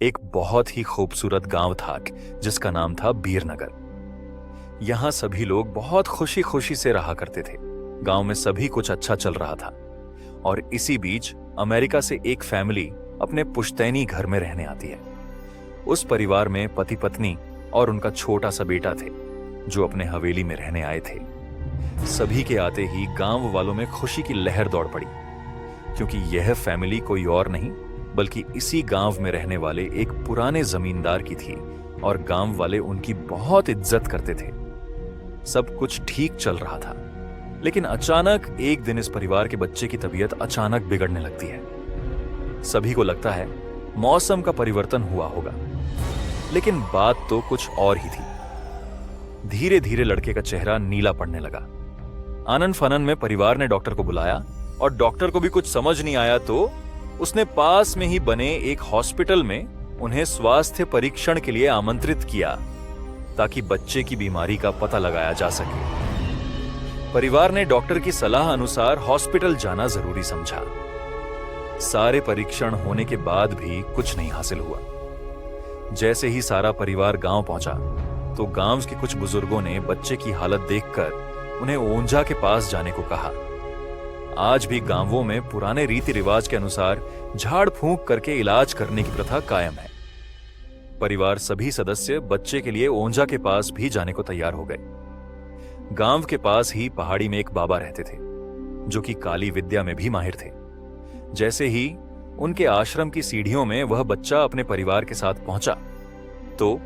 एक बहुत ही खूबसूरत गांव था जिसका नाम था बीरनगर। यहां सभी लोग बहुत खुशी खुशी से रहा करते थे। गांव में सभी कुछ अच्छा चल रहा था और इसी बीच अमेरिका से एक फैमिली अपने पुश्तैनी घर में रहने आती है। उस परिवार में पति पत्नी और उनका छोटा सा बेटा थे जो अपने हवेली में रहने आए थे। सभी के आते ही गांव वालों में खुशी की लहर दौड़ पड़ी, क्योंकि यह फैमिली कोई और नहीं बल्कि इसी गांव में रहने वाले एक पुराने जमींदार की थी और गांव वाले उनकी बहुत इज्जत करते थे। सब कुछ ठीक चल रहा था, लेकिन अचानक एक दिन इस परिवार के बच्चे की तबीयत अचानक बिगड़ने लगती है। सभी को लगता है मौसम का परिवर्तन हुआ होगा, लेकिन बात तो कुछ और ही थी। धीरे धीरे लड़के का चेहरा नीला पड़ने लगा। आनन फानन में परिवार ने डॉक्टर को बुलाया और डॉक्टर को भी कुछ समझ नहीं आया तो उसने पास में ही बने एक हॉस्पिटल में उन्हें स्वास्थ्य परीक्षण के लिए आमंत्रित किया ताकि बच्चे की बीमारी का पता लगाया जा सके। परिवार ने डॉक्टर की सलाह अनुसार हॉस्पिटल जाना जरूरी समझा। सारे परीक्षण होने के बाद भी कुछ नहीं हासिल हुआ। जैसे ही सारा परिवार गांव पहुंचा तो गांव के कुछ बुजुर्गों ने बच्चे की हालत देखकर उन्हें ओंझा के पास जाने को कहा। आज भी गांवों में पुराने रीति रिवाज के अनुसार झाड़ फूंक करके इलाज करने की प्रथा कायम है। परिवार सभी सदस्य बच्चे के लिए ओंझा के पास भी जाने को तैयार हो गए। गांव के पास ही पहाड़ी में एक बाबा रहते थे जो कि काली विद्या में भी माहिर थे। जैसे ही उनके आश्रम की सीढ़ियों में वह बच्चा अपने परिवार के साथ पहुंचा तो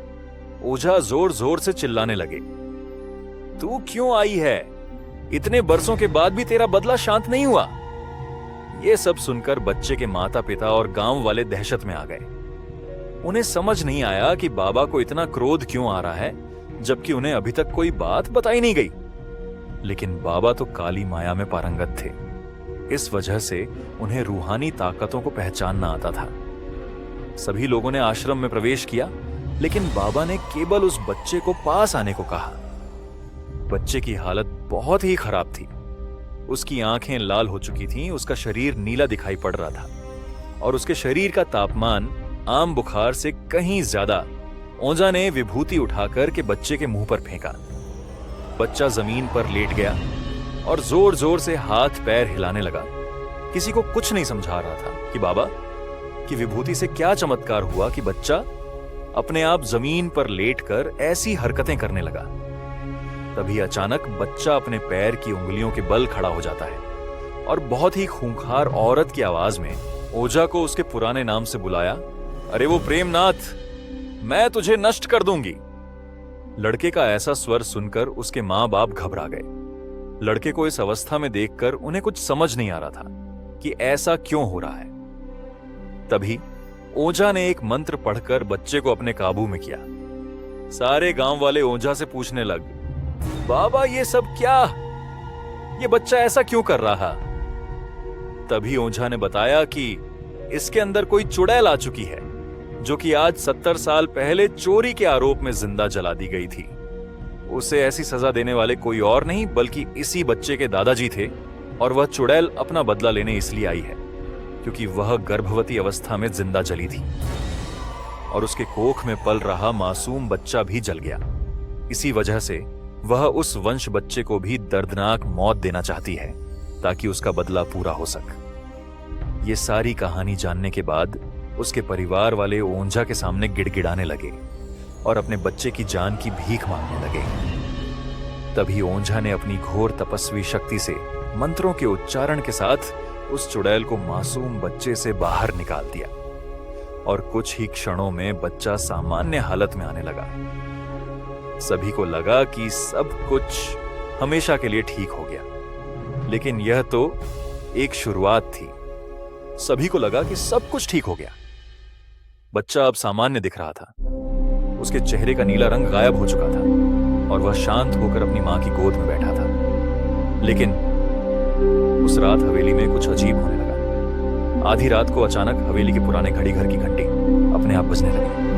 ओझा जोर जोर से चिल्लाने लगे, तू क्यों आई है? इतने बरसों के बाद भी तेरा बदला शांत नहीं हुआ। यह सब सुनकर बच्चे के माता पिता और गांव वाले दहशत में आ गए। उन्हें समझ नहीं आया कि बाबा को इतना क्रोध क्यों आ रहा है, जबकि उन्हें अभी तक कोई बात बताई नहीं गई। लेकिन बाबा तो काली माया में पारंगत थे। इस वजह से उन्हें रूहानी ताकतों को पहचानना आता था। सभी लोगों ने आश्रम में प्रवेश किया, लेकिन बाबा ने केवल उस बच्चे को पास आने को कहा। बच्चे की हालत बहुत ही खराब थी। उसकी आंखें लाल हो चुकी थीं, उसका शरीर नीला दिखाई पड़ रहा था और उसके शरीर का तापमान आम बुखार से कहीं ज्यादा। ओंझा ने विभूति उठाकर के बच्चे के मुंह पर फेंका। बच्चा जमीन पर लेट गया और जोर जोर से हाथ पैर हिलाने लगा। किसी को कुछ नहीं समझा रहा था कि बाबा की विभूति से क्या चमत्कार हुआ कि बच्चा अपने आप जमीन पर लेटकर ऐसी हरकतें करने लगा। तभी अचानक बच्चा अपने पैर की उंगलियों के बल खड़ा हो जाता है और बहुत ही खूंखार औरत की आवाज में ओझा को उसके पुराने नाम से बुलाया, अरे वो प्रेमनाथ, मैं तुझे नष्ट कर दूंगी। लड़के का ऐसा स्वर सुनकर उसके मां बाप घबरा गए। लड़के को इस अवस्था में देखकर उन्हें कुछ समझ नहीं आ रहा था कि ऐसा क्यों हो रहा है। तभी ओझा ने एक मंत्र पढ़कर बच्चे को अपने काबू में किया। सारे गांव वाले ओझा से पूछने लग, बाबा ये सब क्या? ये बच्चा ऐसा क्यों कर रहा? तभी ओझा ने बताया कि इसके अंदर कोई चुड़ैल आ चुकी है जो कि आज 70 साल पहले चोरी के आरोप में जिंदा जला दी गई थी। उसे ऐसी सजा देने वाले कोई और नहीं बल्कि इसी बच्चे के दादाजी थे और वह चुड़ैल अपना बदला लेने इसलिए आई है क्योंकि वह गर्भवती अवस्था में जिंदा जली थी और उसके कोख में पल रहा मासूम बच्चा भी जल गया। इसी वजह से वह उस वंश बच्चे को भी दर्दनाक मौत देना चाहती है ताकि उसका बदला पूरा हो सके। ये सारी कहानी जानने के बाद उसके परिवार वाले ओंझा के सामने गिड़गिड़ाने लगे और अपने बच्चे की जान की भीख मांगने लगे। तभी ओंझा ने अपनी घोर तपस्वी शक्ति से मंत्रों के उच्चारण के साथ उस चुड़ैल को मासूम बच्चे से बाहर निकाल दिया और कुछ ही क्षणों में बच्चा सामान्य हालत में आने लगा। सभी को लगा कि सब कुछ हमेशा के लिए ठीक हो गया, लेकिन यह तो एक शुरुआत थी। सभी को लगा कि सब कुछ ठीक हो गया। बच्चा अब सामान्य दिख रहा था। उसके चेहरे का नीला रंग गायब हो चुका था और वह शांत होकर अपनी मां की गोद में बैठा था। लेकिन उस रात हवेली में कुछ अजीब होने लगा। आधी रात को अचानक हवेली के पुराने घड़ी घर की घंटी अपने आप बजने लगी।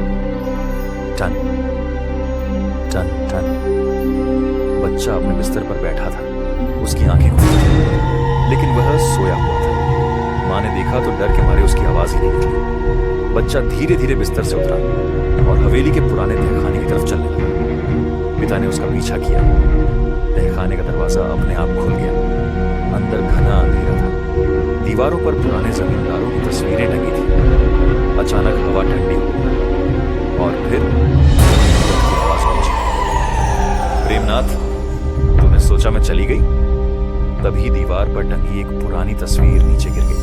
टन टन टन। बच्चा अपने बिस्तर पर बैठा था। उसकी आंखें खुली थीं, लेकिन वह सोया हुआ था। मां ने देखा तो डर के मारे उसकी आवाज ही नहीं निकली। बच्चा धीरे धीरे बिस्तर से उतरा और हवेली के पुराने तहखाने की तरफ चलने लगा। पिता ने उसका पीछा किया। तहखाने का दरवाजा अपने आप खुल गया। अंदर घना अंधेरा था। दीवारों पर पुराने जमींदारों की तस्वीरें लगी थी। अचानक हवा ठंडी हो गई और फिर की आवाज पहुंची। प्रेमनाथ, तूने सोचा मैं चली गई? तभी दीवार पर टंगी एक पुरानी तस्वीर नीचे गिर गई।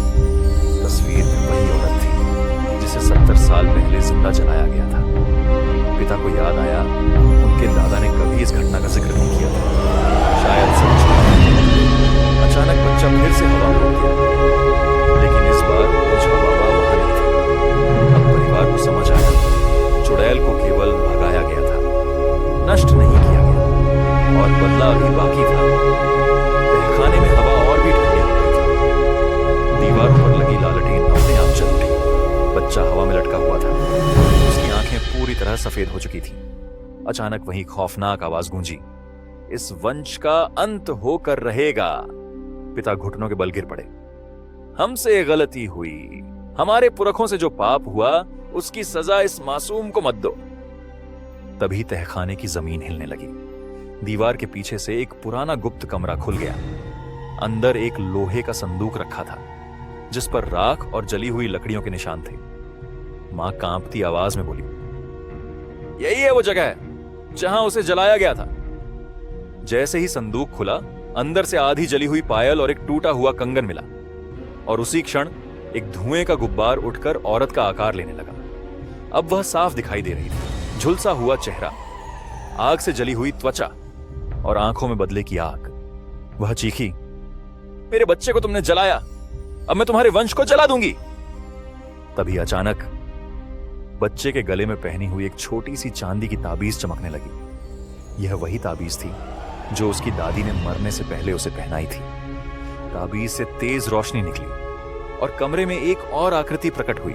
तस्वीर में वही औरत थी जिसे 70 साल पहले जिंदा जलाया गया था। पिता को याद आया, उनके दादा ने कभी इस घटना का जिक्र नहीं किया था। शायद सच। अचानक बच्चा फिर से हवा में उड़ गया, लेकिन इस बार ओझा बाबा वहां नहीं थे। अब परिवार को समझ आया, चुड़ैल को केवल भगाया गया था, नष्ट नहीं किया गया, और बदला अभी बाकी था। तहखाने में हवा और भी ठंडी हो गई थी। दीवारों पर लगी लालटेन अपने आप जल उठी। बच्चा हवा में लटका हुआ था। उसकी आंखें पूरी तरह सफेद हो चुकी थी। अचानक वही खौफनाक आवाज गूंजी, इस वंश का अंत होकर रहेगा। पिता घुटनों के बल गिर पड़े। हमसे गलती हुई। हमारे पुरखों से जो पाप हुआ उसकी सजा इस मासूम को मत दो। तभी तहखाने की जमीन हिलने लगी। दीवार के पीछे से एक पुराना गुप्त कमरा खुल गया। अंदर एक लोहे का संदूक रखा था जिस पर राख और जली हुई लकड़ियों के निशान थे। मां कांपती आवाज में बोली, यही है वो जगह है जहां उसे जलाया गया था। जैसे ही संदूक खुला, अंदर से आधी जली हुई पायल और एक टूटा हुआ कंगन मिला, और उसी क्षण एक धुएं का गुब्बार उठकर औरत का आकार लेने लगा। अब वह साफ दिखाई दे रही थी। झुलसा हुआ चेहरा, आग से जली हुई त्वचा और आंखों में बदले की आग। वह चीखी, मेरे बच्चे को तुमने जलाया, अब मैं तुम्हारे वंश को जला दूंगी। तभी अचानक बच्चे के गले में पहनी हुई एक छोटी सी चांदी की ताबीज चमकने लगी। यह वही ताबीज थी जो उसकी दादी ने मरने से पहले उसे पहनाई थी। ताबीज से तेज रोशनी निकली और कमरे में एक और आकृति प्रकट हुई।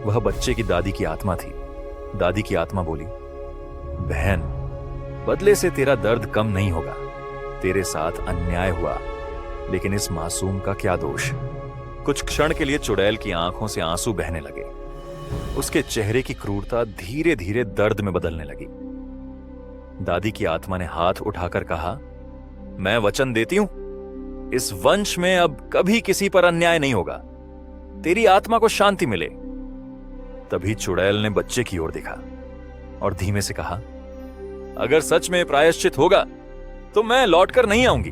वह बच्चे की दादी की आत्मा थी। दादी की आत्मा बोली, बहन, बदले से तेरा दर्द कम नहीं होगा। तेरे साथ अन्याय हुआ, लेकिन इस मासूम का क्या दोष। कुछ क्षण के लिए चुड़ैल की आंखों से आंसू बहने लगे। उसके चेहरे की क्रूरता धीरे धीरे दर्द में बदलने लगी। दादी की आत्मा ने हाथ उठाकर कहा, मैं वचन देती हूं, इस वंश में अब कभी किसी पर अन्याय नहीं होगा। तेरी आत्मा को शांति मिले। तभी चुड़ैल ने बच्चे की ओर देखा और धीमे से कहा, अगर सच में प्रायश्चित होगा तो मैं लौटकर नहीं आऊंगी।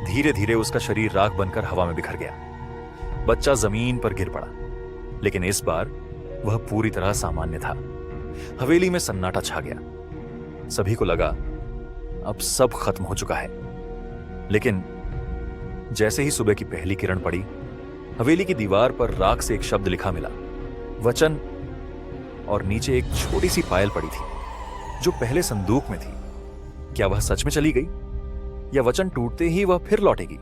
धीरे धीरे उसका शरीर राख बनकर हवा में बिखर गया। बच्चा जमीन पर गिर पड़ा, लेकिन इस बार वह पूरी तरह सामान्य था। हवेली में सन्नाटा छा गया। सभी को लगा अब सब खत्म हो चुका है। लेकिन जैसे ही सुबह की पहली किरण पड़ी, हवेली की दीवार पर राख से एक शब्द लिखा मिला, वचन, और नीचे एक छोटी सी पायल पड़ी थी जो पहले संदूक में थी। क्या वह सच में चली गई या वचन टूटते ही वह फिर लौटेगी?